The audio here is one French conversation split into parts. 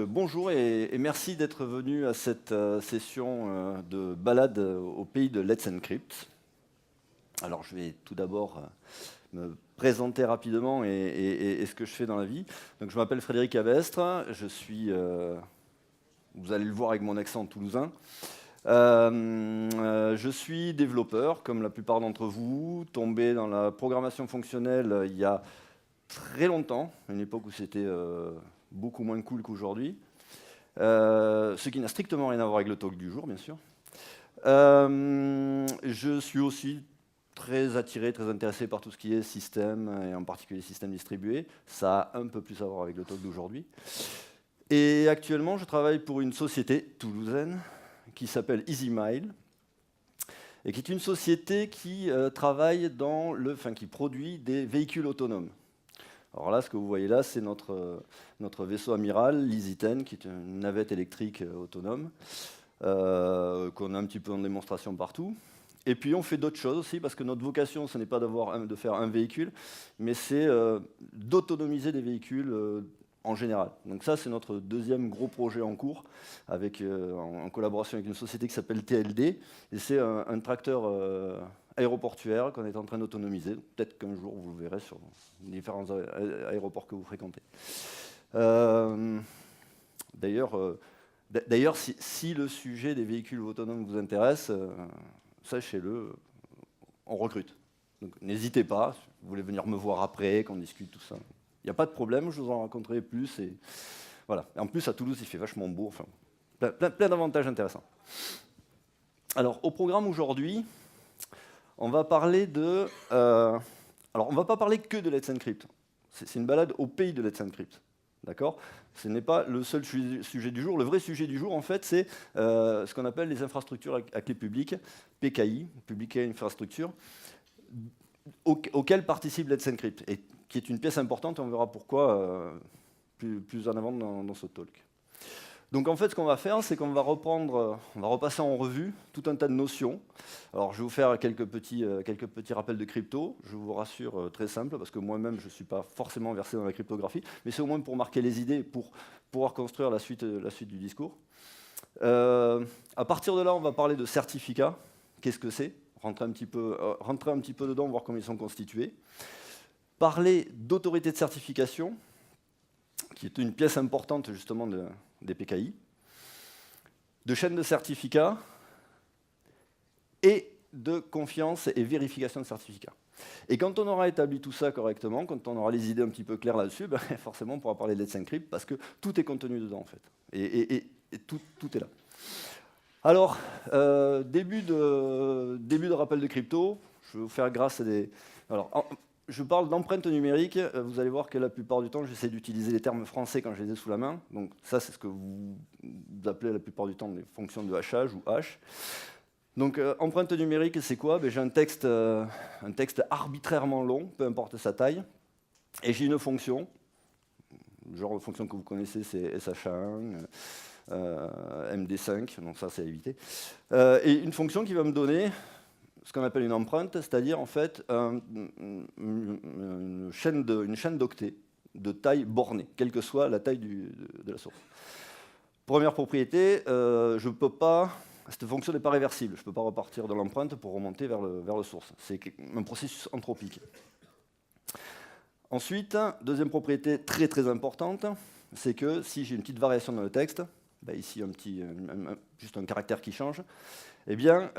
Bonjour et merci d'être venu à cette session de balade au pays de Let's Encrypt. Alors je vais tout d'abord me présenter rapidement et ce que je fais dans la vie. Donc je m'appelle Frédéric Avestre, je suis, vous allez le voir avec mon accent toulousain, je suis développeur, comme la plupart d'entre vous, tombé dans la programmation fonctionnelle il y a très longtemps, une époque où c'était beaucoup moins cool qu'aujourd'hui, ce qui n'a strictement rien à voir avec le talk du jour, bien sûr. Je suis aussi très attiré, très intéressé par tout ce qui est système, et en particulier système distribué. Ça a un peu plus à voir avec le talk d'aujourd'hui. Et actuellement, je travaille pour une société toulousaine qui s'appelle EasyMile, et qui est une société qui travaille qui produit des véhicules autonomes. Alors là, ce que vous voyez là, c'est notre vaisseau amiral, l'EasyTen, qui est une navette électrique autonome, qu'on a un petit peu en démonstration partout. Et puis on fait d'autres choses aussi, parce que notre vocation, ce n'est pas de faire un véhicule, mais c'est d'autonomiser des véhicules en général. Donc ça, c'est notre deuxième gros projet en cours, en collaboration avec une société qui s'appelle TLD, et c'est un tracteur aéroportuaire qu'on est en train d'autonomiser. Peut-être qu'un jour, vous le verrez sur différents aéroports que vous fréquentez. D'ailleurs, si le sujet des véhicules autonomes vous intéresse, sachez-le, on recrute. Donc n'hésitez pas, si vous voulez venir me voir après, qu'on discute tout ça. Il n'y a pas de problème, je vous en raconterai plus. Et voilà. Et en plus, à Toulouse, il fait vachement beau. Enfin, plein d'avantages intéressants. Alors, au programme aujourd'hui, on va parler de... alors, on ne va pas parler que de Let's Encrypt. C'est une balade au pays de Let's Encrypt. D'accord ? Ce n'est pas le seul sujet du jour. Le vrai sujet du jour, en fait, c'est ce qu'on appelle les infrastructures à clé publique, PKI, Public Key Infrastructure, auxquelles participe Let's Encrypt, et qui est une pièce importante, et on verra pourquoi plus en avant dans ce talk. Donc en fait, ce qu'on va faire, c'est qu'on va repasser en revue tout un tas de notions. Alors je vais vous faire quelques petits rappels de crypto. Je vous rassure, très simple, parce que moi-même, je ne suis pas forcément versé dans la cryptographie, mais c'est au moins pour marquer les idées, pour pouvoir construire la suite du discours. À partir de là, on va parler de certificats. Qu'est-ce que c'est ? Rentrer un petit peu dedans, voir comment ils sont constitués. Parler d'autorité de certification, qui est une pièce importante justement des PKI, de chaîne de certificats et de confiance et vérification de certificats. Et quand on aura établi tout ça correctement, quand on aura les idées un petit peu claires là-dessus, forcément on pourra parler de Let's Encrypt, parce que tout est contenu dedans en fait. Et tout est là. Alors, début de rappel de crypto, je vais vous faire grâce à des... Alors, je parle d'empreinte numérique, vous allez voir que la plupart du temps, j'essaie d'utiliser les termes français quand je les ai sous la main. Donc ça, c'est ce que vous appelez la plupart du temps des fonctions de hachage ou hash. Donc empreinte numérique, c'est quoi ? J'ai un texte arbitrairement long, peu importe sa taille, et j'ai une fonction, le genre de fonction que vous connaissez, c'est SH1, MD5, donc ça c'est à éviter, et une fonction qui va me donner ce qu'on appelle une empreinte, c'est-à-dire en fait une chaîne d'octets de taille bornée, quelle que soit la taille de la source. Première propriété, cette fonction n'est pas réversible, je ne peux pas repartir de l'empreinte pour remonter vers le source. C'est un processus anthropique. Ensuite, deuxième propriété très très importante, c'est que si j'ai une petite variation dans le texte, ici juste un caractère qui change, eh bien,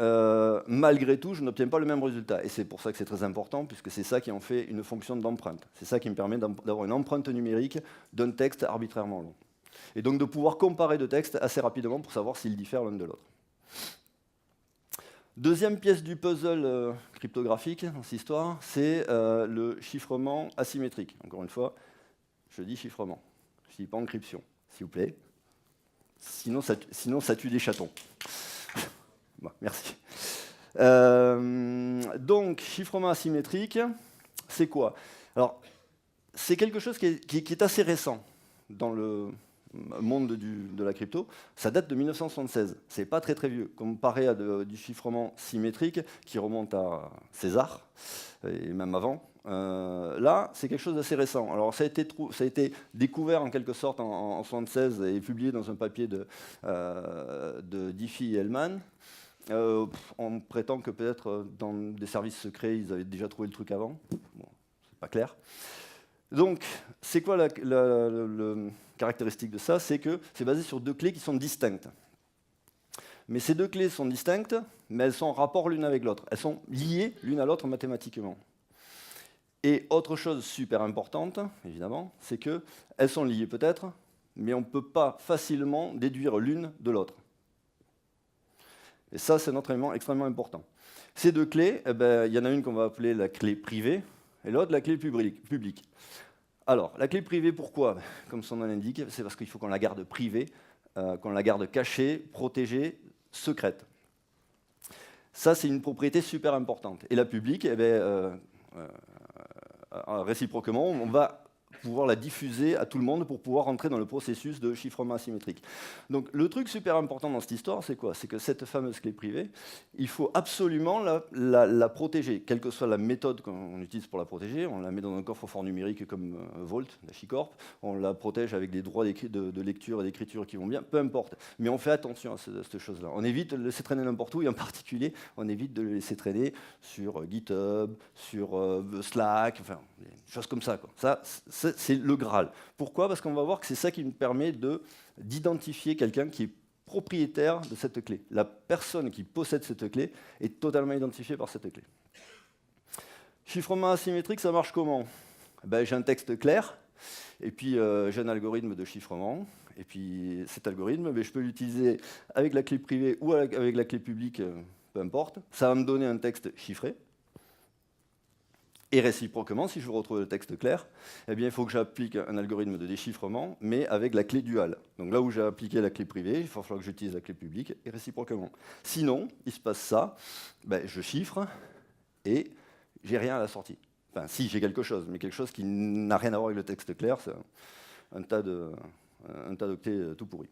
malgré tout, je n'obtiens pas le même résultat. Et c'est pour ça que c'est très important, puisque c'est ça qui en fait une fonction d'empreinte. C'est ça qui me permet d'avoir une empreinte numérique d'un texte arbitrairement long. Et donc de pouvoir comparer deux textes assez rapidement pour savoir s'ils diffèrent l'un de l'autre. Deuxième pièce du puzzle cryptographique dans cette histoire, c'est le chiffrement asymétrique. Encore une fois, je dis chiffrement, je ne dis pas encryption, s'il vous plaît. Sinon, ça tue des chatons. Bon, merci. Donc, chiffrement asymétrique, c'est quoi ? Alors, c'est quelque chose qui est assez récent dans le monde de la crypto. Ça date de 1976. C'est pas très très vieux, comparé à du chiffrement symétrique qui remonte à César, et même avant. là, c'est quelque chose d'assez récent. Alors, ça a été découvert en quelque sorte en 1976 et publié dans un papier de Diffie et Hellman. On prétend que peut-être dans des services secrets, ils avaient déjà trouvé le truc avant. Bon, c'est pas clair. Donc, c'est quoi la caractéristique de ça? C'est que c'est basé sur deux clés qui sont distinctes. Mais ces deux clés sont distinctes, mais elles sont en rapport l'une avec l'autre. Elles sont liées l'une à l'autre mathématiquement. Et autre chose super importante, évidemment, c'est qu'elles sont liées peut-être, mais on ne peut pas facilement déduire l'une de l'autre. Et ça, c'est un autre élément extrêmement important. Ces deux clés, il y en a une qu'on va appeler la clé privée, et l'autre la clé publique. Alors, la clé privée, pourquoi? Comme son nom l'indique, c'est parce qu'il faut qu'on la garde privée, qu'on la garde cachée, protégée, secrète. Ça, c'est une propriété super importante. Et la publique, réciproquement, on va pouvoir la diffuser à tout le monde pour pouvoir entrer dans le processus de chiffrement asymétrique. Donc le truc super important dans cette histoire, c'est quoi? C'est que cette fameuse clé privée, il faut absolument la protéger, quelle que soit la méthode qu'on utilise pour la protéger. On la met dans un coffre-fort numérique comme Vault, d'HashiCorp, on la protège avec des droits de lecture et d'écriture qui vont bien, peu importe. Mais on fait attention à cette chose-là. On évite de le laisser traîner n'importe où, et en particulier, on évite de le laisser traîner sur GitHub, sur Slack, enfin, des choses comme ça, quoi. Ça, c'est le Graal. Pourquoi? Parce qu'on va voir que c'est ça qui nous permet d'identifier quelqu'un qui est propriétaire de cette clé. La personne qui possède cette clé est totalement identifiée par cette clé. Chiffrement asymétrique, ça marche comment? J'ai un texte clair, et puis j'ai un algorithme de chiffrement, et puis cet algorithme, je peux l'utiliser avec la clé privée ou avec la clé publique, peu importe. Ça va me donner un texte chiffré. Et réciproquement, si je veux retrouver le texte clair, il faut que j'applique un algorithme de déchiffrement, mais avec la clé duale. Donc là où j'ai appliqué la clé privée, il va falloir que j'utilise la clé publique, et réciproquement. Sinon, il se passe ça, je chiffre, et j'ai rien à la sortie. Enfin, si, j'ai quelque chose, mais quelque chose qui n'a rien à voir avec le texte clair, c'est un tas d'octets tout pourris.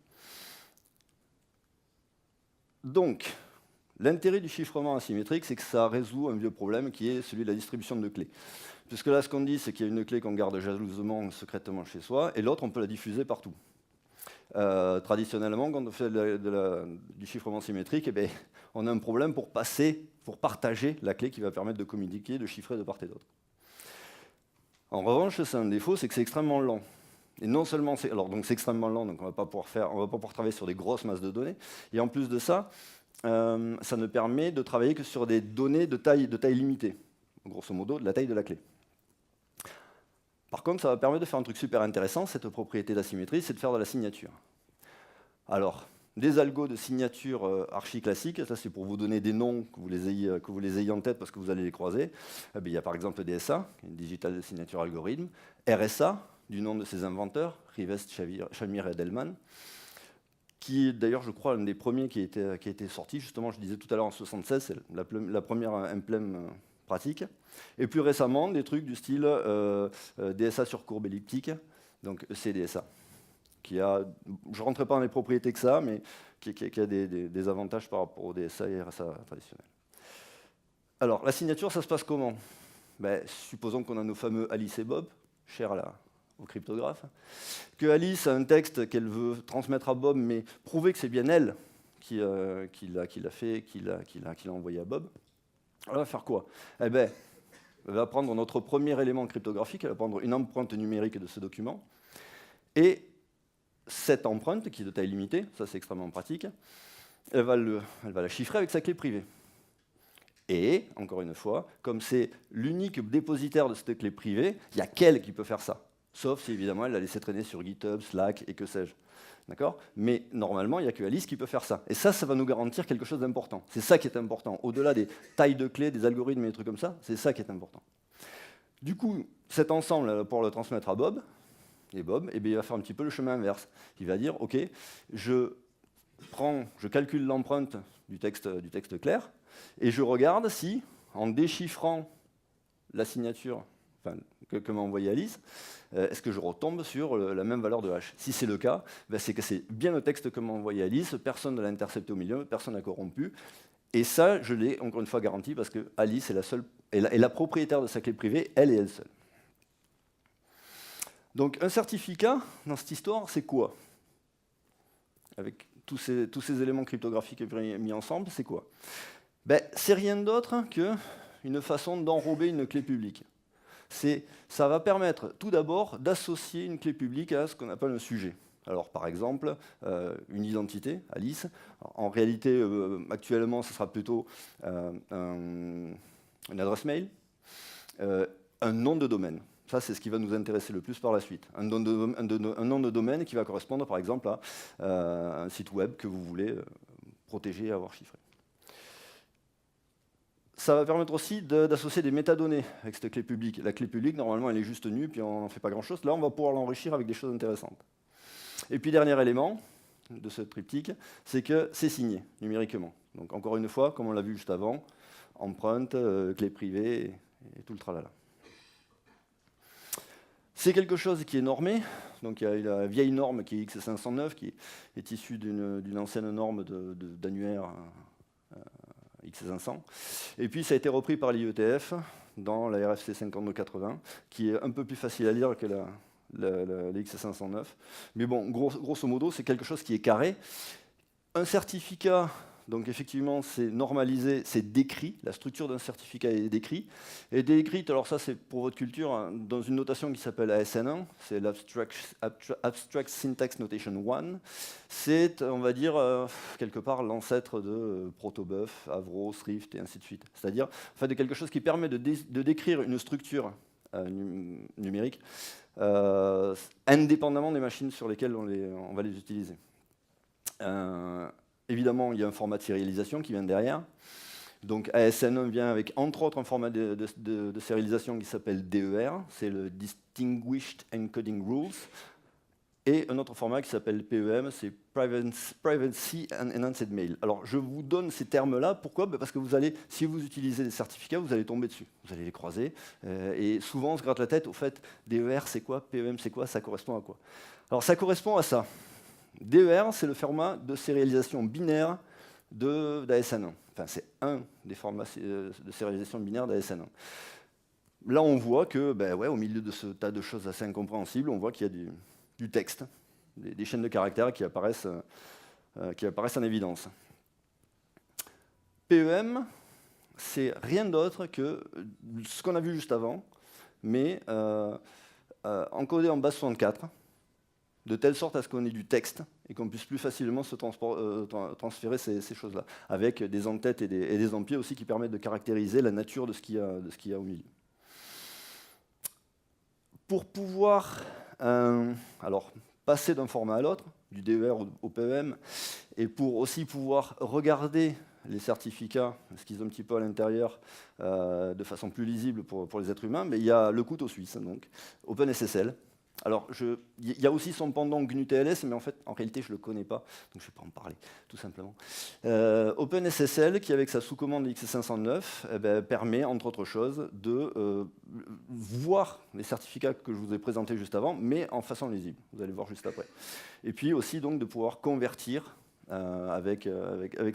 Donc, l'intérêt du chiffrement asymétrique, c'est que ça résout un vieux problème qui est celui de la distribution de clés. Puisque là, ce qu'on dit, c'est qu'il y a une clé qu'on garde jalousement, secrètement chez soi, et l'autre, on peut la diffuser partout. Traditionnellement, quand on fait du chiffrement symétrique, on a un problème pour partager la clé qui va permettre de communiquer, de chiffrer de part et d'autre. En revanche, c'est un défaut, c'est que c'est extrêmement lent. Et non seulement c'est extrêmement lent, donc on ne va pas pouvoir travailler sur des grosses masses de données, et en plus de ça, ça ne permet de travailler que sur des données de taille limitée, grosso modo de la taille de la clé. Par contre, ça va permettre de faire un truc super intéressant, cette propriété d'asymétrie, c'est de faire de la signature. Alors, des algos de signature archi-classiques, ça c'est pour vous donner des noms, que vous les ayez en tête parce que vous allez les croiser. Il y a par exemple DSA, Digital Signature Algorithm, RSA, du nom de ses inventeurs, Rivest, Shamir et Delman, qui est d'ailleurs, je crois, l'un des premiers qui a été sorti. Justement, je disais tout à l'heure en 1976, c'est la première emblème pratique. Et plus récemment, des trucs du style DSA sur courbe elliptique, donc ECDSA, qui a, je ne rentrerai pas dans les propriétés que ça, mais qui a des avantages par rapport au DSA et RSA traditionnel. Alors, la signature, ça se passe comment? Supposons qu'on a nos fameux Alice et Bob, chers au cryptographe, que Alice a un texte qu'elle veut transmettre à Bob, mais prouver que c'est bien elle qui l'a fait, qui l'a envoyé à Bob. Elle va faire quoi? Elle va prendre notre premier élément cryptographique, elle va prendre une empreinte numérique de ce document, et cette empreinte, qui est de taille limitée, ça c'est extrêmement pratique, elle va la chiffrer avec sa clé privée. Et, encore une fois, comme c'est l'unique dépositaire de cette clé privée, il n'y a qu'elle qui peut faire ça. Sauf si, évidemment, elle l'a laissé traîner sur GitHub, Slack et que sais-je. D'accord? Mais normalement, il n'y a que Alice qui peut faire ça. Et ça va nous garantir quelque chose d'important. C'est ça qui est important. Au-delà des tailles de clés, des algorithmes et des trucs comme ça, c'est ça qui est important. Du coup, cet ensemble, elle va pouvoir le transmettre à Bob. Et Bob, il va faire un petit peu le chemin inverse. Il va dire, OK, je calcule l'empreinte du texte clair, et je regarde si, en déchiffrant la signature que m'a envoyé Alice, est-ce que je retombe sur la même valeur de hash? Si c'est le cas, c'est que c'est bien le texte que m'a envoyé Alice, personne ne l'a intercepté au milieu, personne n'a corrompu, Et ça, je l'ai encore une fois garanti parce que Alice est la propriétaire de sa clé privée, elle et elle seule. Donc un certificat, dans cette histoire, c'est quoi? Avec tous ces éléments cryptographiques mis ensemble, c'est quoi? C'est rien d'autre qu'une façon d'enrober une clé publique. Ça va permettre tout d'abord d'associer une clé publique à ce qu'on appelle un sujet. Alors par exemple, une identité, Alice. En réalité, actuellement, ce sera plutôt une adresse mail, un nom de domaine. Ça, c'est ce qui va nous intéresser le plus par la suite. Un nom de domaine qui va correspondre, par exemple, à un site web que vous voulez protéger et avoir chiffré. Ça va permettre aussi d'associer des métadonnées avec cette clé publique. La clé publique, normalement, elle est juste nue, puis on n'en fait pas grand-chose. Là, on va pouvoir l'enrichir avec des choses intéressantes. Et puis, dernier élément de ce triptyque, c'est que c'est signé numériquement. Donc, encore une fois, comme on l'a vu juste avant, empreinte, clé privée et tout le tralala. C'est quelque chose qui est normé. Donc, il y a la vieille norme qui est X509, qui est issue d'une ancienne norme d'annuaire X500. Et puis, ça a été repris par l'IETF dans la RFC 5280, qui est un peu plus facile à lire que la X509. Mais bon, grosso modo, c'est quelque chose qui est carré. Un certificat, donc effectivement, c'est normalisé, c'est décrit. La structure d'un certificat est décrite. Et décrite, alors ça, c'est pour votre culture, hein, dans une notation qui s'appelle ASN1, c'est l'Abstract Syntax Notation 1. C'est, on va dire, quelque part, l'ancêtre de Protobuf, Avro, Thrift, et ainsi de suite. C'est-à-dire, en fait, de quelque chose qui permet de décrire une structure numérique indépendamment des machines sur lesquelles on va les utiliser. Évidemment, il y a un format de sérialisation qui vient derrière. Donc ASN1 vient avec, entre autres, un format de sérialisation qui s'appelle DER, c'est le Distinguished Encoding Rules, et un autre format qui s'appelle PEM, c'est Privacy and Enhanced Mail. Alors je vous donne ces termes-là, pourquoi? Parce que vous allez, si vous utilisez des certificats, vous allez tomber dessus, vous allez les croiser, et souvent on se gratte la tête, au fait, DER c'est quoi, PEM c'est quoi, ça correspond à quoi? Alors ça correspond à ça. DER, c'est le format de sérialisation binaire d'ASN1. Enfin, c'est un des formats de sérialisation binaire d'ASN1. Là, on voit que, au milieu de ce tas de choses assez incompréhensibles, on voit qu'il y a du texte, des chaînes de caractères qui apparaissent en évidence. PEM, c'est rien d'autre que ce qu'on a vu juste avant, mais encodé en base 64, de telle sorte à ce qu'on ait du texte et qu'on puisse plus facilement se transférer ces choses-là, avec des en-têtes et des en-pieds aussi qui permettent de caractériser la nature de ce qu'il y a au milieu. Pour pouvoir passer d'un format à l'autre, du DER au PEM, et pour aussi pouvoir regarder les certificats, ce qu'ils ont un petit peu à l'intérieur, de façon plus lisible pour les êtres humains, mais il y a le couteau suisse, donc OpenSSL. Alors, il y a aussi son pendant GNU-TLS, mais en réalité, je ne le connais pas, donc je ne vais pas en parler, tout simplement. OpenSSL, qui avec sa sous-commande X509, permet, entre autres choses, de voir les certificats que je vous ai présentés juste avant, mais en façon lisible. Vous allez voir juste après. Et puis aussi, donc, de pouvoir convertir, avec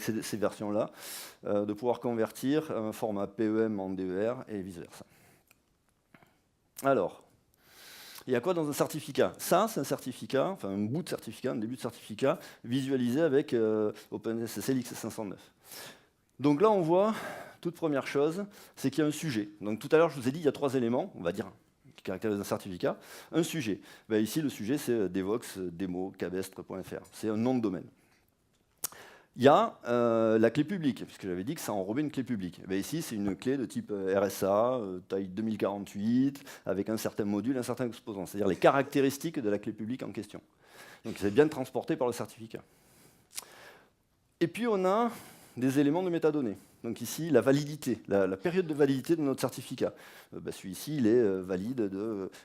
ces versions-là, de pouvoir convertir un format PEM en DER et vice-versa. Alors, il y a quoi dans un certificat? Ça, c'est un certificat, enfin un bout de certificat, un début de certificat, visualisé avec OpenSSL X509. Donc là, on voit, toute première chose, c'est qu'il y a un sujet. Donc tout à l'heure, je vous ai dit, il y a 3 éléments, on va dire, qui caractérisent un certificat. Un sujet. Ici, le sujet, c'est devox, demo, cabestre.fr. C'est un nom de domaine. Il y a la clé publique, puisque j'avais dit que ça enrobait une clé publique. Ici, c'est une clé de type RSA, taille 2048, avec un certain module, un certain exposant, c'est-à-dire les caractéristiques de la clé publique en question. Donc c'est bien transporté par le certificat. Et puis on a des éléments de métadonnées. Donc ici, la validité, la période de validité de notre certificat. Celui-ci, il est valide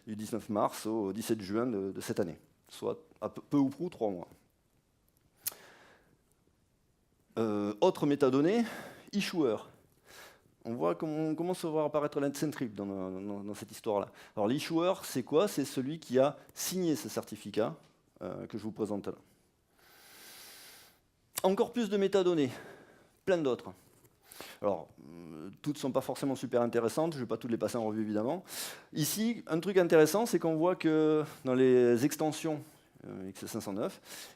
du 19 mars au 17 juin de cette année, soit à peu ou prou 3 mois. Autre métadonnée, issuer. On voit comment commence à voir apparaître l'Incentrip dans cette histoire-là. Alors l'issuer, c'est quoi? C'est celui qui a signé ce certificat que je vous présente là. Encore plus de métadonnées, plein d'autres. Alors, toutes ne sont pas forcément super intéressantes, je ne vais pas toutes les passer en revue évidemment. Ici, un truc intéressant, c'est qu'on voit que dans les extensions XC509,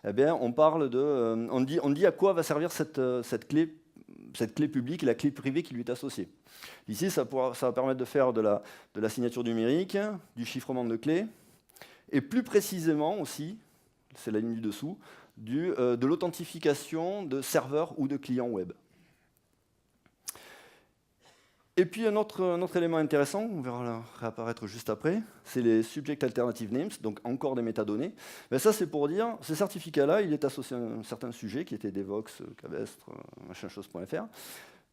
eh bien, on parle de, on dit à quoi va servir cette clé publique et la clé privée qui lui est associée. Ici, ça va permettre de faire de la signature numérique, du chiffrement de clés, et plus précisément aussi, c'est la ligne du dessous, de l'authentification de serveurs ou de clients web. Et puis un autre élément intéressant, on verra là réapparaître juste après, c'est les Subject Alternative Names, donc encore des métadonnées. Mais ça, c'est pour dire, ce certificat-là, il est associé à un certain sujet qui était Devox, Cabestre, machin-chose.fr.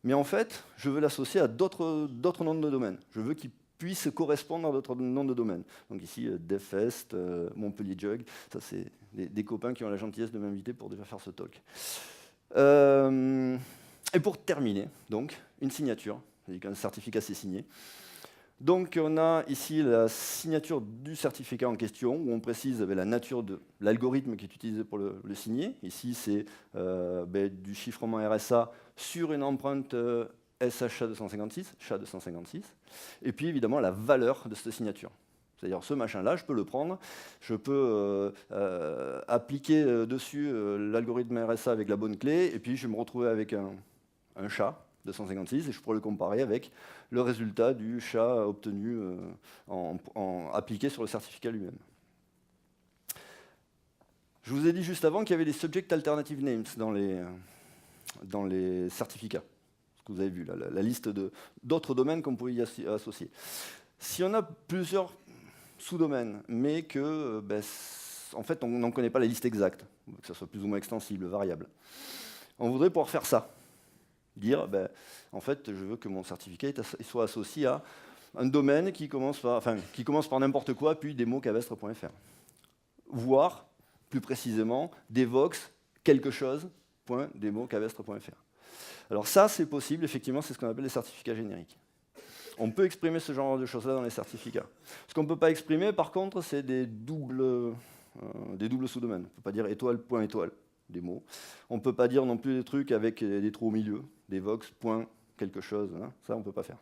Mais en fait, je veux l'associer à d'autres noms de domaine. Je veux qu'il puisse correspondre à d'autres noms de domaine. Donc ici, DevFest, Montpellier Jug, ça c'est des copains qui ont la gentillesse de m'inviter pour déjà faire ce talk. Et pour terminer, donc, une signature. C'est-à-dire qu'un certificat, c'est signé. Donc, on a ici la signature du certificat en question, où on précise la nature de l'algorithme qui est utilisé pour le signer. Ici, c'est du chiffrement RSA sur une empreinte SHA-256, SHA-256. Et puis, évidemment, la valeur de cette signature. C'est-à-dire, ce machin-là, je peux le prendre, je peux appliquer dessus l'algorithme RSA avec la bonne clé, et puis je vais me retrouver avec un SHA 256 et je pourrais le comparer avec le résultat du SHA obtenu appliqué sur le certificat lui-même. Je vous ai dit juste avant qu'il y avait des Subject Alternative Names dans les certificats. Ce que vous avez vu, là, la liste d'autres domaines qu'on pouvait y associer. Si on a plusieurs sous-domaines, mais que, en fait, on n'en connaît pas la liste exacte, que ça soit plus ou moins extensible, variable, on voudrait pouvoir faire ça. Dire, en fait, je veux que mon certificat soit associé à un domaine qui commence par n'importe quoi, puis democavestre.fr. Voire, plus précisément, devox quelque chose.democavestre.fr. Alors ça, c'est possible, effectivement, c'est ce qu'on appelle les certificats génériques. On peut exprimer ce genre de choses-là dans les certificats. Ce qu'on ne peut pas exprimer, par contre, c'est des doubles sous-domaines. On ne peut pas dire étoile.étoile. Des mots. On ne peut pas dire non plus des trucs avec des trous au milieu, des vox, point, quelque chose, hein. Ça on ne peut pas faire.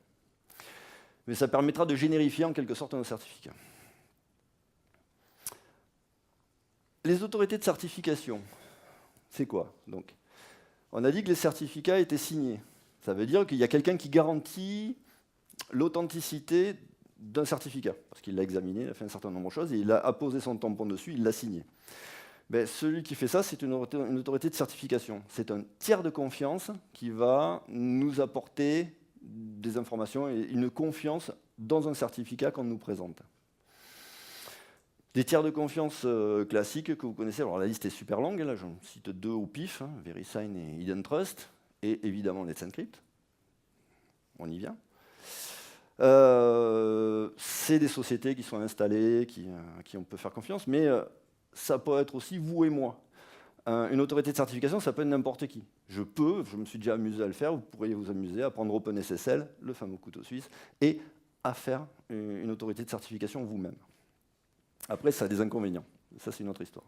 Mais ça permettra de générifier en quelque sorte nos certificats. Les autorités de certification, c'est quoi donc? On a dit que les certificats étaient signés. Ça veut dire qu'il y a quelqu'un qui garantit l'authenticité d'un certificat, parce qu'il l'a examiné, il a fait un certain nombre de choses, et il a apposé son tampon dessus, il l'a signé. Celui qui fait ça, c'est une autorité de certification. C'est un tiers de confiance qui va nous apporter des informations et une confiance dans un certificat qu'on nous présente. Des tiers de confiance classiques que vous connaissez, alors la liste est super longue, là j'en cite deux au pif, hein, VeriSign et IdenTrust, et évidemment Let's Encrypt. On y vient. C'est des sociétés qui sont installées, qui on peut faire confiance, mais ça peut être aussi vous et moi. Une autorité de certification, ça peut être n'importe qui. Je me suis déjà amusé à le faire, vous pourriez vous amuser à prendre OpenSSL, le fameux couteau suisse, et à faire une autorité de certification vous-même. Après, ça a des inconvénients. Ça, c'est une autre histoire.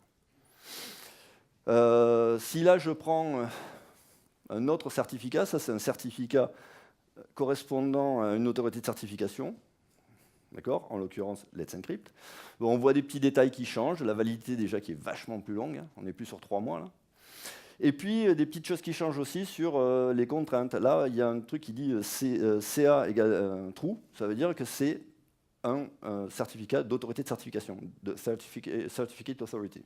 Si là, je prends un autre certificat, ça, c'est un certificat correspondant à une autorité de certification, d'accord, en l'occurrence Let's Encrypt. Bon, on voit des petits détails qui changent, la validité déjà qui est vachement plus longue, hein, on n'est plus sur 3 mois là. Et puis des petites choses qui changent aussi sur les contraintes. Là, il y a un truc qui dit CA égale true, ça veut dire que c'est un certificat d'autorité de certification, de Certificate Authority.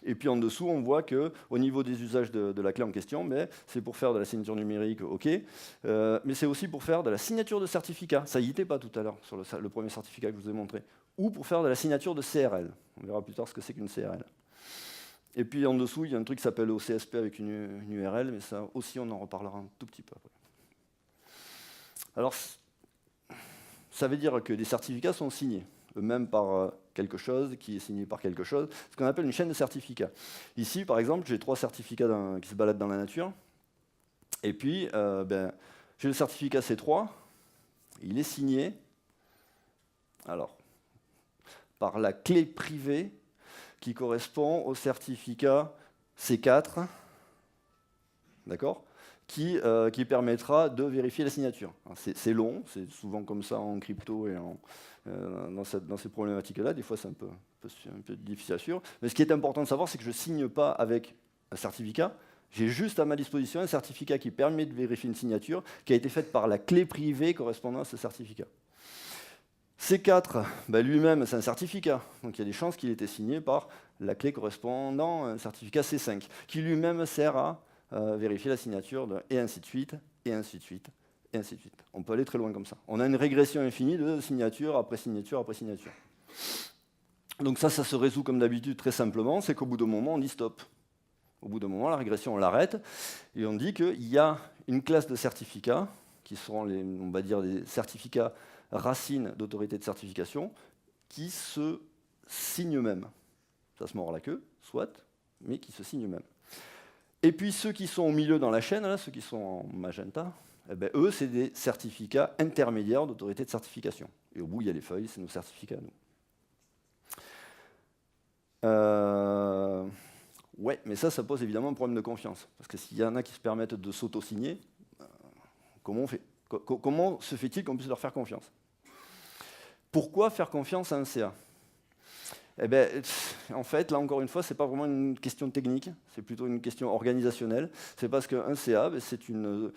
Et puis en dessous, on voit qu'au niveau des usages de la clé en question, c'est pour faire de la signature numérique, ok, mais c'est aussi pour faire de la signature de certificat. Ça y était pas tout à l'heure sur le premier certificat que je vous ai montré. Ou pour faire de la signature de CRL. On verra plus tard ce que c'est qu'une CRL. Et puis en dessous, il y a un truc qui s'appelle OCSP avec une URL, mais ça aussi, on en reparlera un tout petit peu après. Alors, ça veut dire que des certificats sont signés, eux-mêmes par quelque chose qui est signé par quelque chose, ce qu'on appelle une chaîne de certificats. Ici, par exemple, j'ai 3 certificats qui se baladent dans la nature, et puis j'ai le certificat C3, il est signé par la clé privée qui correspond au certificat C4, d'accord? qui permettra de vérifier la signature. C'est long, c'est souvent comme ça en crypto et dans ces problématiques-là. Des fois, c'est un peu difficile à suivre. Mais ce qui est important de savoir, c'est que je ne signe pas avec un certificat. J'ai juste à ma disposition un certificat qui permet de vérifier une signature qui a été faite par la clé privée correspondant à ce certificat. C4, lui-même, c'est un certificat. Donc il y a des chances qu'il ait été signé par la clé correspondant à un certificat C5, qui lui-même sert à vérifier la signature, et ainsi de suite, et ainsi de suite, et ainsi de suite. On peut aller très loin comme ça. On a une régression infinie de signature après signature après signature. Donc ça se résout comme d'habitude très simplement, c'est qu'au bout d'un moment, on dit stop. Au bout d'un moment, la régression, on l'arrête, et on dit qu'il y a une classe de certificats, qui seront on va dire, des certificats racines d'autorité de certification, qui se signent eux-mêmes. Ça se mord la queue, soit, mais qui se signent eux-mêmes. Et puis ceux qui sont au milieu dans la chaîne, là, ceux qui sont en magenta, eux, c'est des certificats intermédiaires d'autorité de certification. Et au bout, il y a les feuilles, c'est nos certificats à nous. Ouais, mais ça pose évidemment un problème de confiance. Parce que s'il y en a qui se permettent de s'auto-signer, comment on fait? Comment se fait-il qu'on puisse leur faire confiance? Pourquoi faire confiance à un CA? En fait, là encore une fois, ce n'est pas vraiment une question technique, c'est plutôt une question organisationnelle. C'est parce qu'un CA, c'est une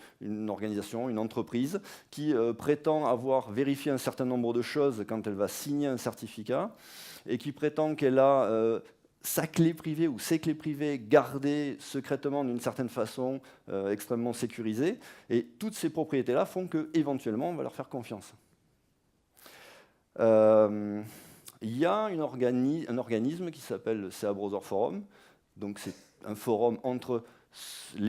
organisation, une entreprise qui prétend avoir vérifié un certain nombre de choses quand elle va signer un certificat et qui prétend qu'elle a sa clé privée ou ses clés privées gardées secrètement d'une certaine façon, extrêmement sécurisées. Et toutes ces propriétés-là font qu'éventuellement, on va leur faire confiance. Il y a un organisme qui s'appelle le CA Browser Forum. Donc c'est un forum entre ceux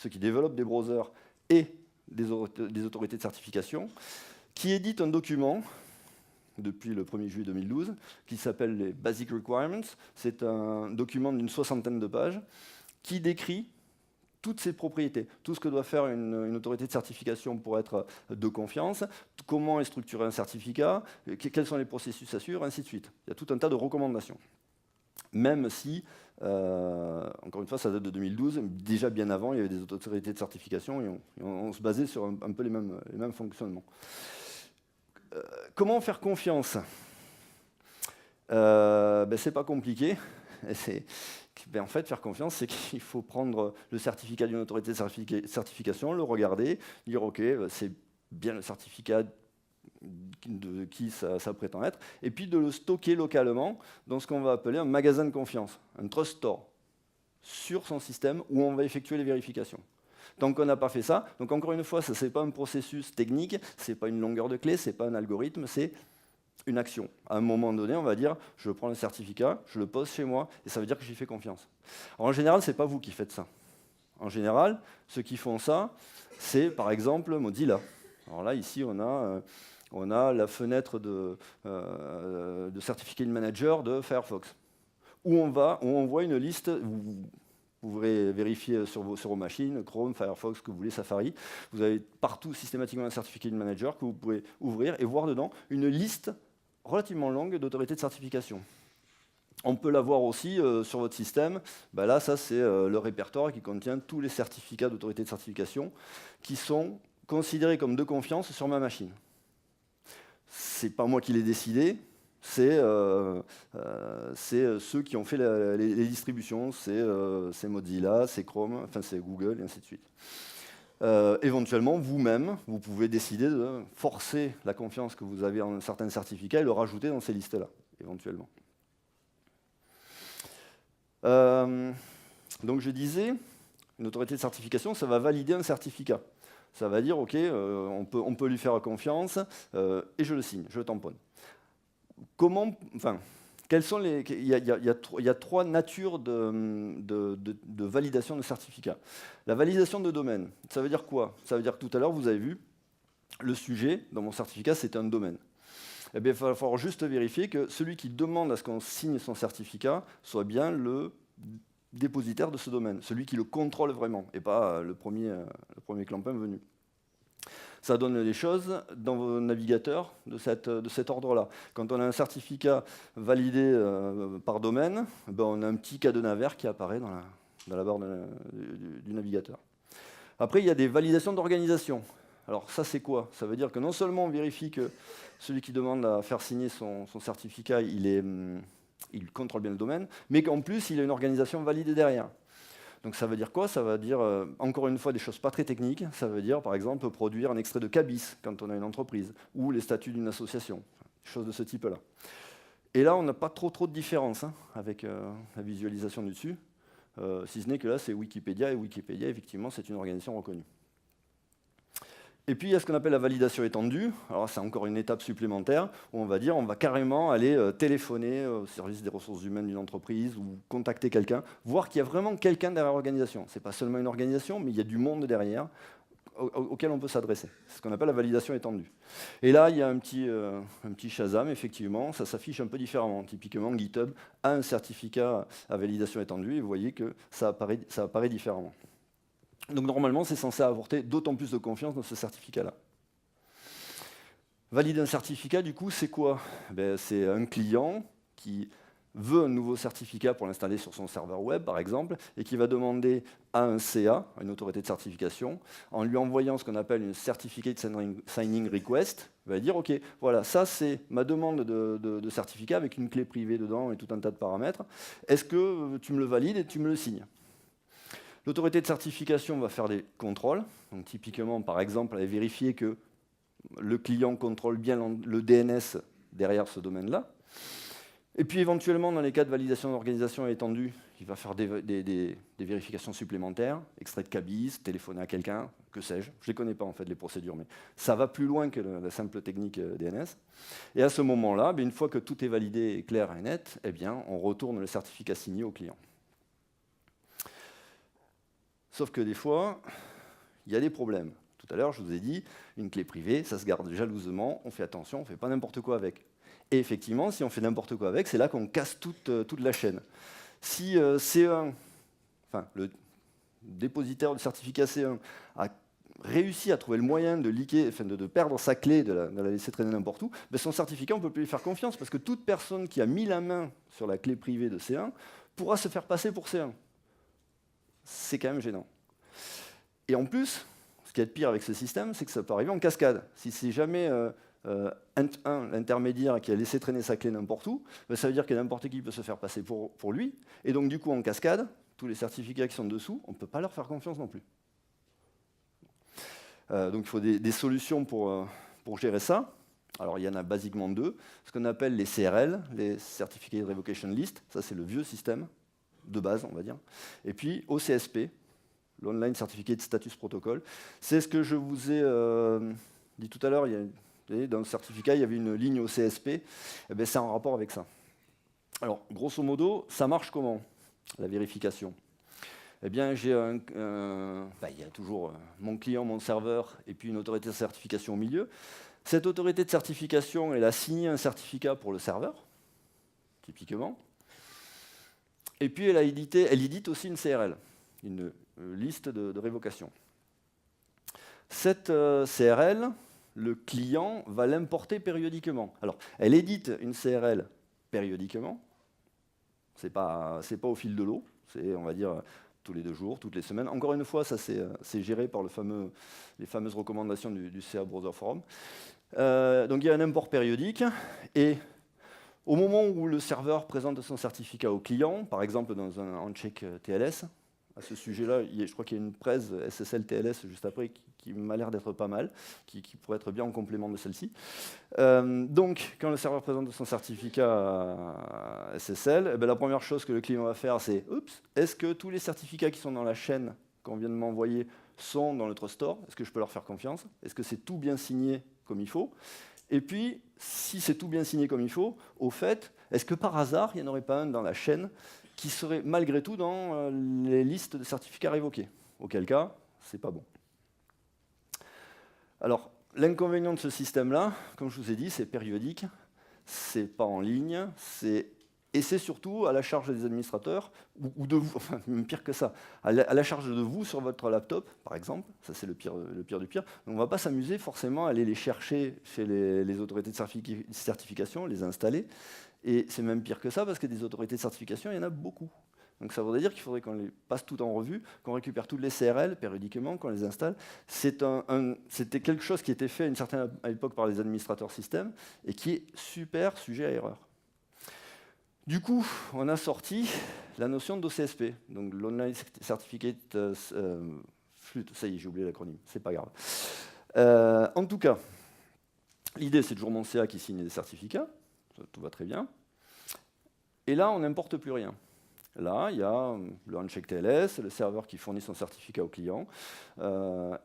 qui développent des browsers et des autorités de certification, qui édite un document depuis le 1er juillet 2012, qui s'appelle les Basic Requirements. C'est un document d'une 60aine de pages qui décrit toutes ces propriétés, tout ce que doit faire une autorité de certification pour être de confiance, comment est structuré un certificat, quels sont les processus à suivre, ainsi de suite. Il y a tout un tas de recommandations. Même si, encore une fois, ça date de 2012, déjà bien avant, il y avait des autorités de certification et on se basait sur un peu les mêmes fonctionnements. Comment faire confiance? C'est pas compliqué. En fait, faire confiance, c'est qu'il faut prendre le certificat d'une autorité de certification, le regarder, dire OK, c'est bien le certificat de qui ça prétend être, et puis de le stocker localement dans ce qu'on va appeler un magasin de confiance, un trust store, sur son système où on va effectuer les vérifications. Tant qu'on n'a pas fait ça, donc encore une fois, ce n'est pas un processus technique, ce n'est pas une longueur de clé, ce n'est pas un algorithme, c'est une action. À un moment donné, on va dire, je prends le certificat, je le pose chez moi, et ça veut dire que j'y fais confiance. Alors, en général, ce n'est pas vous qui faites ça. En général, ceux qui font ça, c'est par exemple Mozilla. Alors là, ici, on a la fenêtre de Certificate Manager de Firefox, où on voit une liste. Vous pourrez vérifier sur vos machines, Chrome, Firefox, que vous voulez, Safari. Vous avez partout systématiquement un Certificate Manager que vous pouvez ouvrir et voir dedans une liste relativement longue d'autorités de certification. On peut l'avoir aussi sur votre système. Là, ça, c'est le répertoire qui contient tous les certificats d'autorité de certification qui sont considérés comme de confiance sur ma machine. Ce n'est pas moi qui l'ai décidé, c'est ceux qui ont fait les distributions, c'est Mozilla, c'est Chrome, enfin c'est Google, et ainsi de suite. Éventuellement, vous-même, vous pouvez décider de forcer la confiance que vous avez en certains certificats et le rajouter dans ces listes-là, éventuellement. Donc je disais, une autorité de certification, ça va valider un certificat. Ça va dire, OK, on peut lui faire confiance, et je le signe, je le tamponne. Quelles sont il y a trois natures de validation de certificat. La validation de domaine, ça veut dire quoi? Ça veut dire que tout à l'heure, vous avez vu, le sujet dans mon certificat, c'est un domaine. Eh bien, il va falloir juste vérifier que celui qui demande à ce qu'on signe son certificat soit bien le dépositaire de ce domaine, celui qui le contrôle vraiment, et pas le premier clampin venu. Ça donne les choses dans vos navigateurs de cet ordre-là. Quand on a un certificat validé par domaine, on a un petit cadenas vert qui apparaît dans la barre du navigateur. Après, il y a des validations d'organisation. Alors ça, c'est quoi? Ça veut dire que non seulement on vérifie que celui qui demande à faire signer son certificat, il contrôle bien le domaine, mais qu'en plus, il a une organisation validée derrière. Donc ça veut dire quoi? Ça veut dire, encore une fois, des choses pas très techniques. Ça veut dire, par exemple, produire un extrait de CABIS quand on a une entreprise, ou les statuts d'une association, des choses de ce type-là. Et là, on n'a pas trop de différence avec la visualisation du dessus, si ce n'est que là, c'est Wikipédia, et Wikipédia, effectivement, c'est une organisation reconnue. Et puis, il y a ce qu'on appelle la validation étendue. Alors, c'est encore une étape supplémentaire où on va dire on va carrément aller téléphoner au service des ressources humaines d'une entreprise ou contacter quelqu'un, voir qu'il y a vraiment quelqu'un derrière l'organisation. Ce n'est pas seulement une organisation, mais il y a du monde derrière auquel on peut s'adresser. C'est ce qu'on appelle la validation étendue. Et là, il y a un petit Shazam, effectivement, ça s'affiche un peu différemment. Typiquement, GitHub a un certificat à validation étendue et vous voyez que ça apparaît différemment. Donc normalement, c'est censé apporter d'autant plus de confiance dans ce certificat-là. Valider un certificat, du coup, c'est quoi? C'est un client qui veut un nouveau certificat pour l'installer sur son serveur web, par exemple, et qui va demander à un CA, une autorité de certification, en lui envoyant ce qu'on appelle une Certificate Signing Request, il va dire, OK, voilà, ça c'est ma demande de certificat avec une clé privée dedans et tout un tas de paramètres. Est-ce que tu me le valides et tu me le signes? L'autorité de certification va faire des contrôles. Donc, typiquement, par exemple, elle va vérifier que le client contrôle bien le DNS derrière ce domaine-là. Et puis, éventuellement, dans les cas de validation d'organisation étendue, il va faire des vérifications supplémentaires, extrait de CABIS, téléphoner à quelqu'un, que sais-je. Je ne les connais pas, en fait, les procédures, mais ça va plus loin que la simple technique DNS. Et à ce moment-là, une fois que tout est validé, clair et net, eh bien, on retourne le certificat signé au client. Sauf que des fois, il y a des problèmes. Tout à l'heure, je vous ai dit, une clé privée, ça se garde jalousement, on fait attention, on ne fait pas n'importe quoi avec. Et effectivement, si on fait n'importe quoi avec, c'est là qu'on casse toute la chaîne. Si C1, enfin le dépositaire du certificat C1, a réussi à trouver le moyen de leaker, enfin de perdre sa clé, de la laisser traîner n'importe où, son certificat, on ne peut plus lui faire confiance, parce que toute personne qui a mis la main sur la clé privée de C1 pourra se faire passer pour C1. C'est quand même gênant. Et en plus, ce qui est pire avec ce système, c'est que ça peut arriver en cascade. Si c'est jamais l'intermédiaire qui a laissé traîner sa clé n'importe où, ça veut dire que n'importe qui peut se faire passer pour lui. Et donc, du coup, en cascade, tous les certificats qui sont dessous, on ne peut pas leur faire confiance non plus. Donc, il faut des solutions pour gérer ça. Alors, il y en a basiquement deux. Ce qu'on appelle les CRL, les Certificate Revocation List. Ça, c'est le vieux système de base, on va dire. Et puis OCSP, l'Online Certificate Status Protocol. C'est ce que je vous ai dit tout à l'heure. Dans le certificat, il y avait une ligne OCSP. C'est en rapport avec ça. Alors, grosso modo, ça marche comment, la vérification? Eh bien, il y a toujours mon client, mon serveur, et puis une autorité de certification au milieu. Cette autorité de certification, elle a signé un certificat pour le serveur, typiquement. Et puis, elle édite aussi une CRL, une liste de révocation. Cette CRL, le client va l'importer périodiquement. Alors, elle édite une CRL périodiquement. C'est pas au fil de l'eau. C'est, on va dire, tous les 2 jours, toutes les semaines. Encore une fois, ça c'est géré par les fameuses recommandations du CA Browser Forum. Donc, il y a un import périodique. Et au moment où le serveur présente son certificat au client, par exemple dans un handshake TLS, à ce sujet-là, je crois qu'il y a une presse SSL TLS juste après qui m'a l'air d'être pas mal, qui pourrait être bien en complément de celle-ci. Donc, quand le serveur présente son certificat SSL, la première chose que le client va faire, c'est « Oups, est-ce que tous les certificats qui sont dans la chaîne qu'on vient de m'envoyer sont dans le Trust Store? Est-ce que je peux leur faire confiance? Est-ce que c'est tout bien signé comme il faut ?» Et puis, si c'est tout bien signé comme il faut, au fait, est-ce que par hasard, il n'y en aurait pas un dans la chaîne qui serait malgré tout dans les listes de certificats révoqués? Auquel cas, c'est pas bon. Alors, l'inconvénient de ce système-là, comme je vous ai dit, c'est périodique, c'est pas en ligne, et c'est surtout à la charge des administrateurs, ou de vous, enfin même pire que ça, à la charge de vous sur votre laptop, par exemple, ça c'est le pire du pire. Donc on ne va pas s'amuser forcément à aller les chercher chez les autorités de certification, les installer, et c'est même pire que ça, parce que des autorités de certification, il y en a beaucoup. Donc ça voudrait dire qu'il faudrait qu'on les passe tout en revue, qu'on récupère toutes les CRL périodiquement, qu'on les installe. C'était quelque chose qui était fait à une certaine époque par les administrateurs système et qui est super sujet à erreur. Du coup, on a sorti la notion d'OCSP, donc l'Online Certificate Flute. Ça y est, j'ai oublié l'acronyme, c'est pas grave. En tout cas, l'idée, c'est toujours mon CA qui signe des certificats, tout va très bien. Et là, on n'importe plus rien. Là, il y a le handshake TLS, le serveur qui fournit son certificat au client,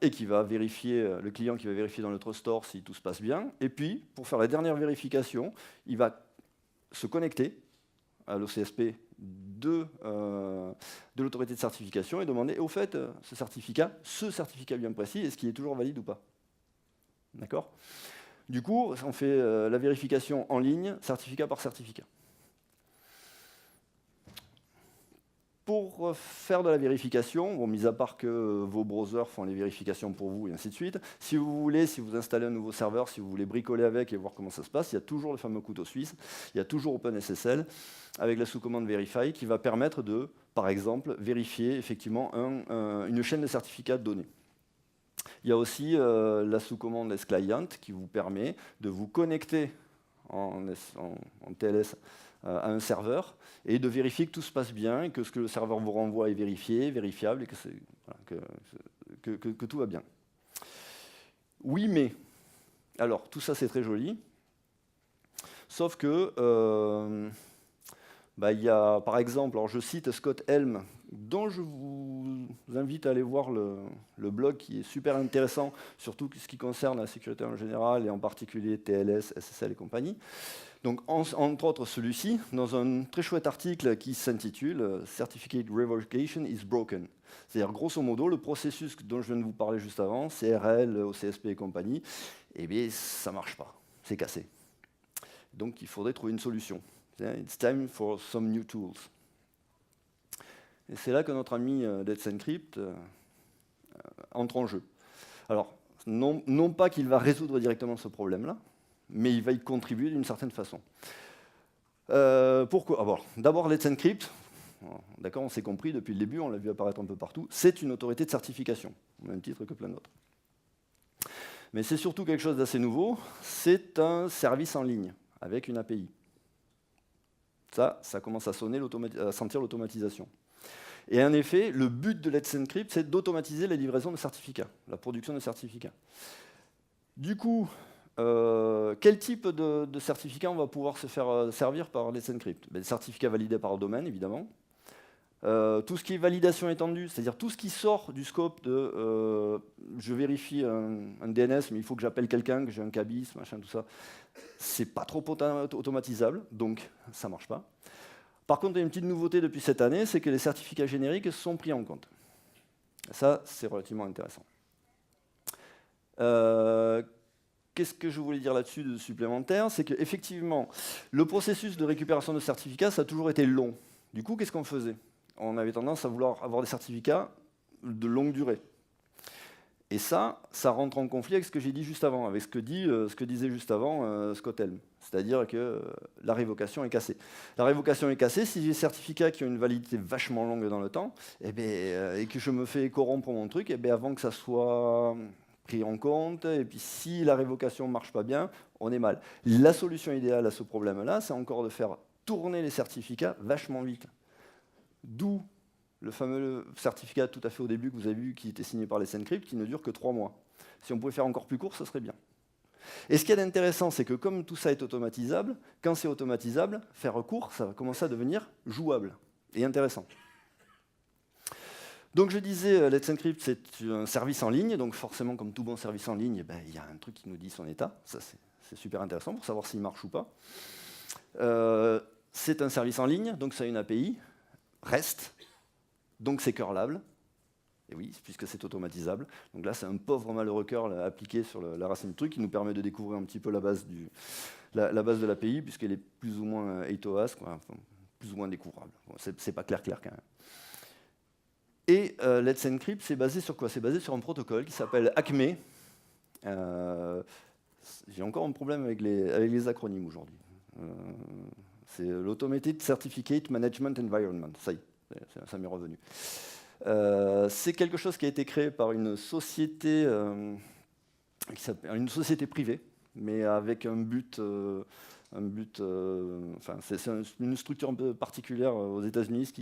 et qui va vérifier, le client qui va vérifier dans le trust store si tout se passe bien. Et puis, pour faire la dernière vérification, il va se connecter à l'OCSP de l'autorité de certification et demander, au fait, ce certificat bien précis, est-ce qu'il est toujours valide ou pas? D'accord? Du coup, on fait la vérification en ligne, certificat par certificat. Pour faire de la vérification, bon, mis à part que vos browsers font les vérifications pour vous et ainsi de suite, si vous installez un nouveau serveur, si vous voulez bricoler avec et voir comment ça se passe, il y a toujours le fameux couteau suisse, il y a toujours OpenSSL avec la sous-commande Verify qui va permettre de, par exemple, vérifier effectivement une chaîne de certificats donnée. Il y a aussi la sous-commande SClient qui vous permet de vous connecter en TLS à un serveur et de vérifier que tout se passe bien et que ce que le serveur vous renvoie est vérifiable et que tout va bien. Oui, mais, alors tout ça c'est très joli, sauf que, il y a par exemple, alors je cite Scott Helm, dont je vous invite à aller voir le blog qui est super intéressant, surtout ce qui concerne la sécurité en général et en particulier TLS, SSL et compagnie. Donc, entre autres, celui-ci, dans un très chouette article qui s'intitule « Certificate Revocation is broken ». C'est-à-dire, grosso modo, le processus dont je viens de vous parler juste avant, CRL, OCSP et compagnie, eh bien, ça ne marche pas, c'est cassé. Donc, il faudrait trouver une solution. It's time for some new tools. Et c'est là que notre ami Let's Encrypt entre en jeu. Alors, non pas qu'il va résoudre directement ce problème-là, mais il va y contribuer d'une certaine façon. Pourquoi? D'abord, Let's Encrypt, d'accord, on s'est compris depuis le début, on l'a vu apparaître un peu partout, c'est une autorité de certification, au même titre que plein d'autres. Mais c'est surtout quelque chose d'assez nouveau, c'est un service en ligne, avec une API. Ça commence à sentir l'automatisation. Et en effet, le but de Let's Encrypt, c'est d'automatiser la livraison de certificats, la production de certificats. Du coup, quel type de certificat on va pouvoir se faire servir par Let's Encrypt? Des certificats validés par le domaine, évidemment. Tout ce qui est validation étendue, c'est-à-dire tout ce qui sort du scope de je vérifie un DNS, mais il faut que j'appelle quelqu'un, que j'ai un cabis, machin, tout ça, c'est pas trop automatisable, donc ça marche pas. Par contre, il y a une petite nouveauté depuis cette année, c'est que les certificats génériques sont pris en compte. Ça, c'est relativement intéressant. Qu'est-ce que je voulais dire là-dessus de supplémentaire? C'est qu'effectivement, le processus de récupération de certificats, ça a toujours été long. Du coup, qu'est-ce qu'on faisait? On avait tendance à vouloir avoir des certificats de longue durée. Et ça rentre en conflit avec ce que j'ai dit juste avant, avec ce que disait juste avant Scott Helm. C'est-à-dire que la révocation est cassée. La révocation est cassée si j'ai des certificats qui ont une validité vachement longue dans le temps, et que je me fais corrompre mon truc, avant que ça soit pris en compte, et puis si la révocation ne marche pas bien, on est mal. La solution idéale à ce problème-là, c'est encore de faire tourner les certificats vachement vite. D'où le fameux certificat tout à fait au début que vous avez vu qui était signé par Let's Encrypt, qui ne dure que 3 mois. Si on pouvait faire encore plus court, ce serait bien. Et ce qui est intéressant, c'est que comme tout ça est automatisable, quand c'est automatisable, faire court, ça va commencer à devenir jouable et intéressant. Donc je disais, Let's Encrypt, c'est un service en ligne, donc forcément, comme tout bon service en ligne, il y a un truc qui nous dit son état. Ça, c'est super intéressant pour savoir s'il marche ou pas. C'est un service en ligne, donc ça a une API, REST, donc c'est curlable. Et oui, puisque c'est automatisable. Donc là, c'est un pauvre malheureux curl appliqué sur la racine du truc qui nous permet de découvrir un petit peu la base de l'API, puisqu'elle est plus ou moins 8OAS, enfin, plus ou moins découvrable. Bon, c'est pas clair quand même. Et Let's Encrypt, c'est basé sur quoi? C'est basé sur un protocole qui s'appelle ACME. J'ai encore un problème avec les acronymes aujourd'hui. C'est l'Automated Certificate Management Environment. Ça y est, Ça m'est revenu. C'est quelque chose qui a été créé par une société, une société privée, mais avec un but, c'est une structure un peu particulière aux États-Unis.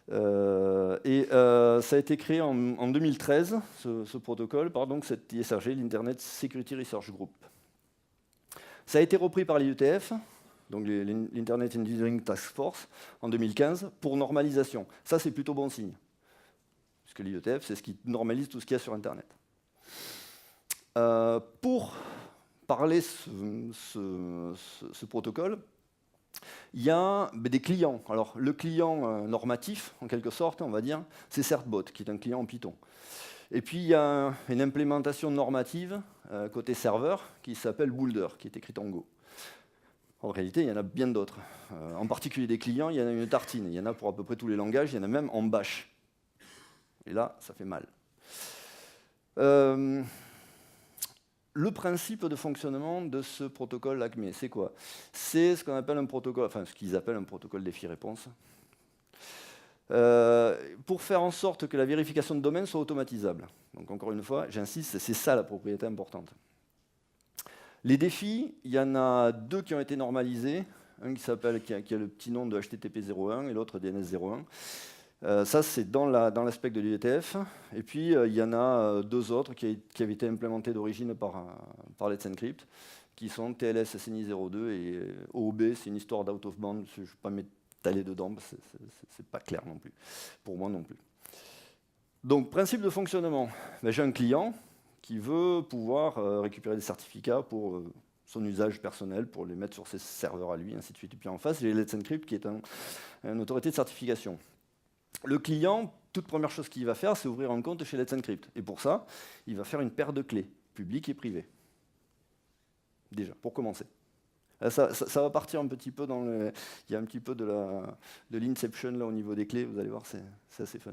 Ça a été créé en 2013, ce protocole, par donc cette ISRG, l'Internet Security Research Group. Ça a été repris par l'IETF, donc l'Internet Engineering Task Force, en 2015, pour normalisation. Ça, c'est plutôt bon signe, puisque l'IETF, c'est ce qui normalise tout ce qu'il y a sur Internet. Pour parler ce protocole, il y a des clients. Alors, le client normatif, en quelque sorte, on va dire, c'est Certbot, qui est un client en Python. Et puis, il y a une implémentation normative côté serveur qui s'appelle Boulder, qui est écrite en Go. En réalité, il y en a bien d'autres. En particulier des clients, il y en a une tartine. Il y en a pour à peu près tous les langages, il y en a même en bash. Et là, ça fait mal. Le principe de fonctionnement de ce protocole ACME, c'est quoi? C'est ce qu'on appelle un protocole, enfin ce qu'ils appellent un protocole défi-réponse. Pour faire en sorte que la vérification de domaine soit automatisable. Donc encore une fois, j'insiste, c'est ça la propriété importante. Les défis, il y en a deux qui ont été normalisés. Un qui a le petit nom de HTTP 01 et l'autre DNS 01. Ça, c'est dans l'aspect de l'IETF. Et puis, il y en a deux autres qui avaient été implémentés d'origine par Let's Encrypt, qui sont TLS SNI 02 et OOB. C'est une histoire d'out of band. Je ne vais pas m'étaler dedans, c'est pas clair non plus. Pour moi non plus. Donc, principe de fonctionnement. J'ai un client qui veut pouvoir récupérer des certificats pour son usage personnel, pour les mettre sur ses serveurs à lui, ainsi de suite. Et puis en face, j'ai Let's Encrypt, qui est une autorité de certification. Le client, toute première chose qu'il va faire, c'est ouvrir un compte chez Let's Encrypt. Et pour ça, il va faire une paire de clés, publiques et privées. Déjà, pour commencer. Ça va partir un petit peu dans le... Il y a un petit peu de l'inception là au niveau des clés, vous allez voir, c'est assez fun.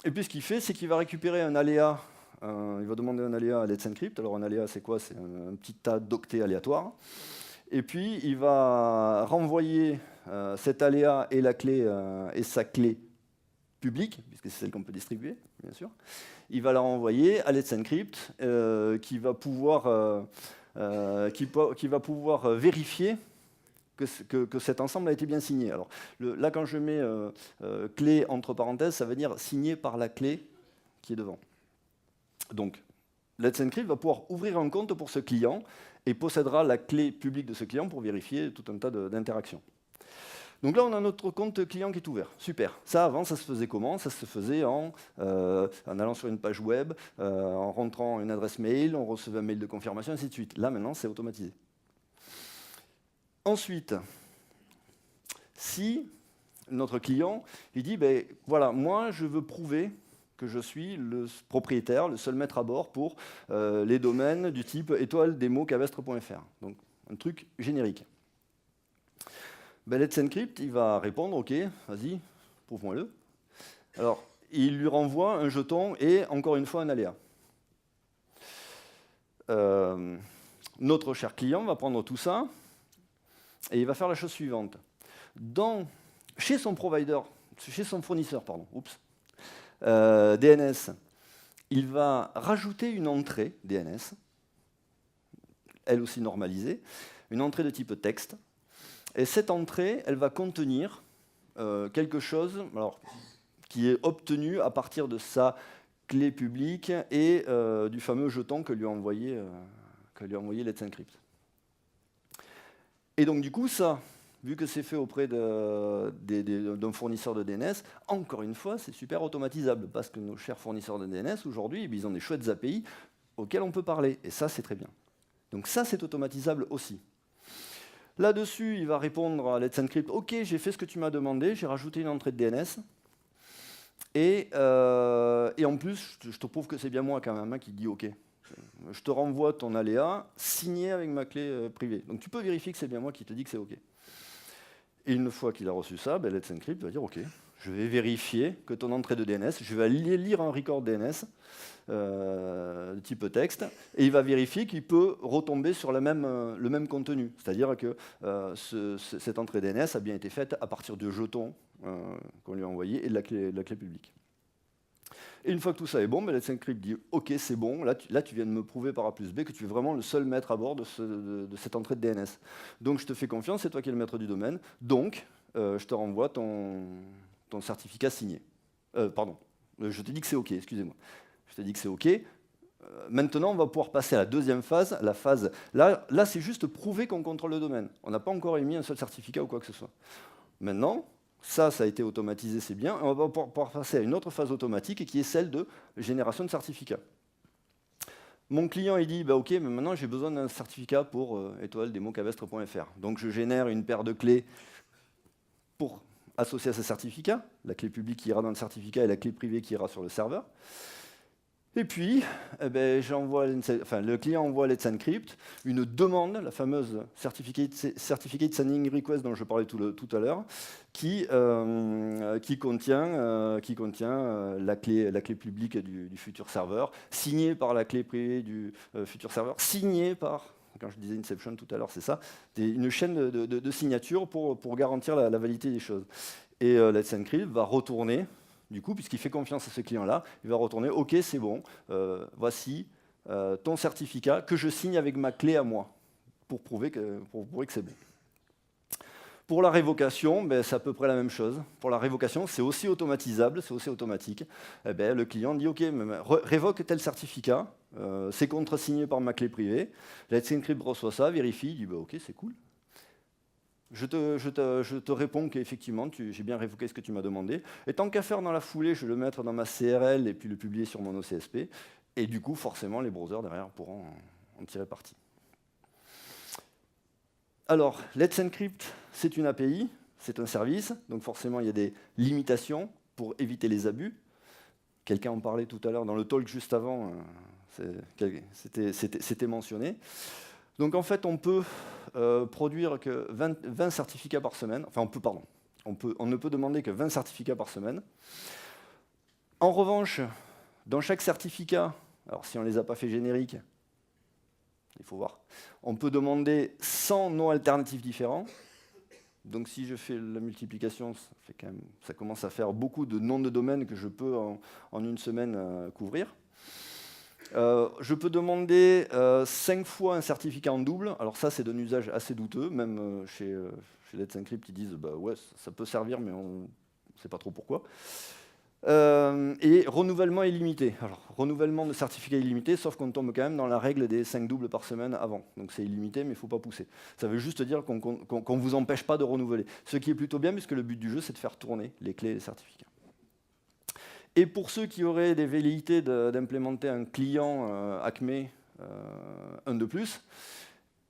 Et puis ce qu'il fait, c'est qu'il va récupérer un aléa. Il va demander un aléa à Let's Encrypt. Alors un aléa, c'est quoi? C'est un petit tas d'octets aléatoires. Et puis, il va renvoyer cet aléa et la clé et sa clé publique, puisque c'est celle qu'on peut distribuer, bien sûr. Il va la renvoyer à Let's Encrypt, qui va pouvoir vérifier que cet ensemble a été bien signé. Alors, là, quand je mets clé entre parenthèses, ça veut dire signé par la clé qui est devant. Donc, Let's Encrypt va pouvoir ouvrir un compte pour ce client et possédera la clé publique de ce client pour vérifier tout un tas d'interactions. Donc là, on a notre compte client qui est ouvert. Super. Ça, avant, ça se faisait comment? Ça se faisait en allant sur une page web, en rentrant une adresse mail, on recevait un mail de confirmation, ainsi de suite. Là, maintenant, c'est automatisé. Ensuite, si notre client, il dit, voilà, moi, je veux prouver que je suis le propriétaire, le seul maître à bord pour les domaines du type étoile-des-mots-cabestre.fr. Donc, un truc générique. Let's Encrypt, il va répondre, OK, vas-y, prouve-moi-le. Alors, il lui renvoie un jeton et, encore une fois, un aléa. Notre cher client va prendre tout ça et il va faire la chose suivante. Chez son fournisseur, DNS, il va rajouter une entrée DNS, elle aussi normalisée, une entrée de type texte. Et cette entrée, elle va contenir quelque chose qui est obtenu à partir de sa clé publique et du fameux jeton que lui a envoyé Let's Encrypt. Et donc du coup, ça, vu que c'est fait auprès d'un fournisseur de DNS, encore une fois, c'est super automatisable, parce que nos chers fournisseurs de DNS, aujourd'hui, ils ont des chouettes API auxquelles on peut parler, et ça, c'est très bien. Donc ça, c'est automatisable aussi. Là-dessus, il va répondre à Let's Encrypt, « Ok, j'ai fait ce que tu m'as demandé, j'ai rajouté une entrée de DNS, et en plus, je te prouve que c'est bien moi quand même qui dit « Ok ». Je te renvoie ton aléa signé avec ma clé privée. Donc tu peux vérifier que c'est bien moi qui te dis que c'est OK. Et une fois qu'il a reçu ça, Let's Encrypt va dire OK, je vais vérifier que ton entrée de DNS, je vais aller lire un record DNS de type texte, et il va vérifier qu'il peut retomber sur le même contenu. C'est-à-dire que cette entrée DNS a bien été faite à partir de jetons qu'on lui a envoyés et de la clé publique. Et une fois que tout ça est bon, Let's Encrypt dit « Ok, c'est bon, là tu viens de me prouver par A plus B que tu es vraiment le seul maître à bord de cette entrée de DNS. Donc je te fais confiance, c'est toi qui es le maître du domaine, donc je te renvoie ton certificat signé. Pardon, je te dis que c'est OK, excusez-moi. Je te dis que c'est OK. Maintenant, on va pouvoir passer à la deuxième phase. La phase, là c'est juste prouver qu'on contrôle le domaine. On n'a pas encore émis un seul certificat ou quoi que ce soit. Maintenant, ça a été automatisé, c'est bien. On va pouvoir passer à une autre phase automatique qui est celle de génération de certificats. Mon client il dit OK, mais maintenant j'ai besoin d'un certificat pour étoile-democavestre.fr. Donc je génère une paire de clés pour associer à ce certificat, la clé publique qui ira dans le certificat et la clé privée qui ira sur le serveur. Et puis, le client envoie Let's Encrypt une demande, la fameuse Certificate Signing Request dont je parlais tout à l'heure, qui contient la clé publique du futur serveur, signée par la clé privée du futur serveur, signée par, quand je disais Inception tout à l'heure, c'est ça, une chaîne de signatures pour garantir la validité des choses. Et Let's Encrypt va retourner, du coup, puisqu'il fait confiance à ce client-là, il va retourner « Ok, c'est bon, voici ton certificat que je signe avec ma clé à moi, pour prouver que c'est bon. » Pour la révocation, c'est à peu près la même chose. Pour la révocation, c'est aussi automatisable, c'est aussi automatique. Le client dit « Ok, révoque tel certificat, c'est contresigné par ma clé privée. » Let's Encrypt reçoit ça, vérifie, dit « Ok, c'est cool. » Je te réponds qu'effectivement, j'ai bien révoqué ce que tu m'as demandé. Et tant qu'à faire dans la foulée, je vais le mettre dans ma CRL et puis le publier sur mon OCSP. Et du coup, forcément, les browsers derrière pourront en tirer parti. Alors, Let's Encrypt, c'est une API, c'est un service. Donc forcément, il y a des limitations pour éviter les abus. Quelqu'un en parlait tout à l'heure dans le talk juste avant. C'était mentionné. Donc en fait, on peut produire que 20 certificats par semaine. Enfin, on ne peut demander que 20 certificats par semaine. En revanche, dans chaque certificat, alors si on ne les a pas fait génériques, il faut voir, on peut demander 100 noms alternatifs différents. Donc si je fais la multiplication, ça commence à faire beaucoup de noms de domaine que je peux en une semaine couvrir. Je peux demander 5 fois un certificat en double. Alors ça, c'est d'un usage assez douteux. Même chez Let's Encrypt, ils disent ouais, ça peut servir, mais on ne sait pas trop pourquoi. Et renouvellement illimité. Alors, renouvellement de certificat illimité, sauf qu'on tombe quand même dans la règle des 5 doubles par semaine avant. Donc c'est illimité, mais il ne faut pas pousser. Ça veut juste dire qu'on ne vous empêche pas de renouveler. Ce qui est plutôt bien, puisque le but du jeu, c'est de faire tourner les clés et les certificats. Et pour ceux qui auraient des velléités d'implémenter un client Acme, un de plus,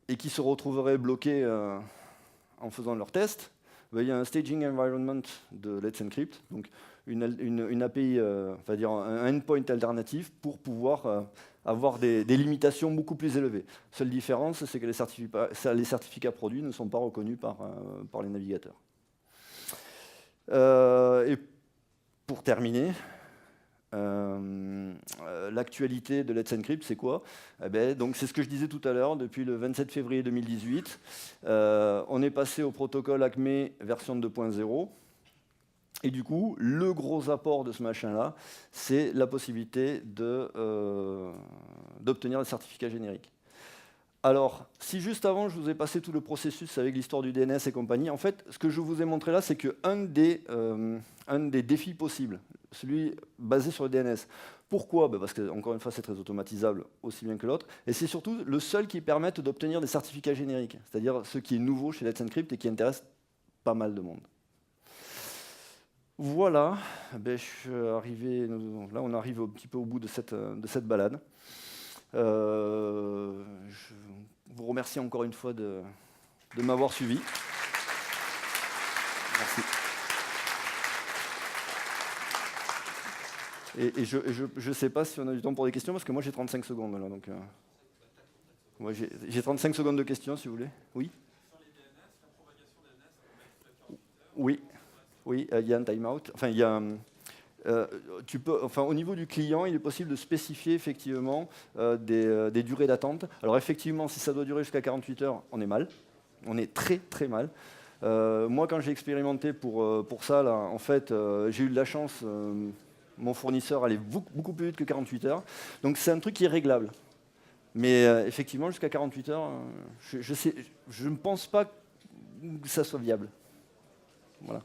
et qui se retrouveraient bloqués en faisant leurs tests, il y a un staging environment de Let's Encrypt, donc une API, on va dire un endpoint alternatif pour pouvoir avoir des limitations beaucoup plus élevées. Seule différence, c'est que les certificats produits ne sont pas reconnus par les navigateurs. Et pour terminer, l'actualité de Let's Encrypt, c'est quoi? Donc c'est ce que je disais tout à l'heure, depuis le 27 février 2018, on est passé au protocole Acme version 2.0. Et du coup, le gros apport de ce machin-là, c'est la possibilité d'obtenir des certificats génériques. Alors, si juste avant, je vous ai passé tout le processus avec l'histoire du DNS et compagnie, en fait, ce que je vous ai montré là, c'est qu'un des défis possibles, celui basé sur le DNS. Pourquoi? Parce que, encore une fois, c'est très automatisable, aussi bien que l'autre, et c'est surtout le seul qui permette d'obtenir des certificats génériques, c'est-à-dire ce qui est nouveau chez Let's Encrypt et qui intéresse pas mal de monde. Voilà, je suis arrivé, là on arrive un petit peu au bout de cette balade. Je vous remercie encore une fois de m'avoir suivi. Merci. Et je ne sais pas si on a du temps pour des questions, parce que moi j'ai 35 secondes. Là, donc, j'ai 35 secondes de questions, si vous voulez. Oui ? Oui, oui, il y a un timeout. Enfin, il y a, au niveau du client, il est possible de spécifier effectivement des durées d'attente. Alors effectivement, si ça doit durer jusqu'à 48 heures, on est mal. On est très très mal. Moi, quand j'ai expérimenté pour ça, là, en fait, j'ai eu de la chance. Mon fournisseur allait beaucoup plus vite que 48 heures. Donc c'est un truc qui est réglable. Mais effectivement, jusqu'à 48 heures, je ne pense pas que ça soit viable. Voilà.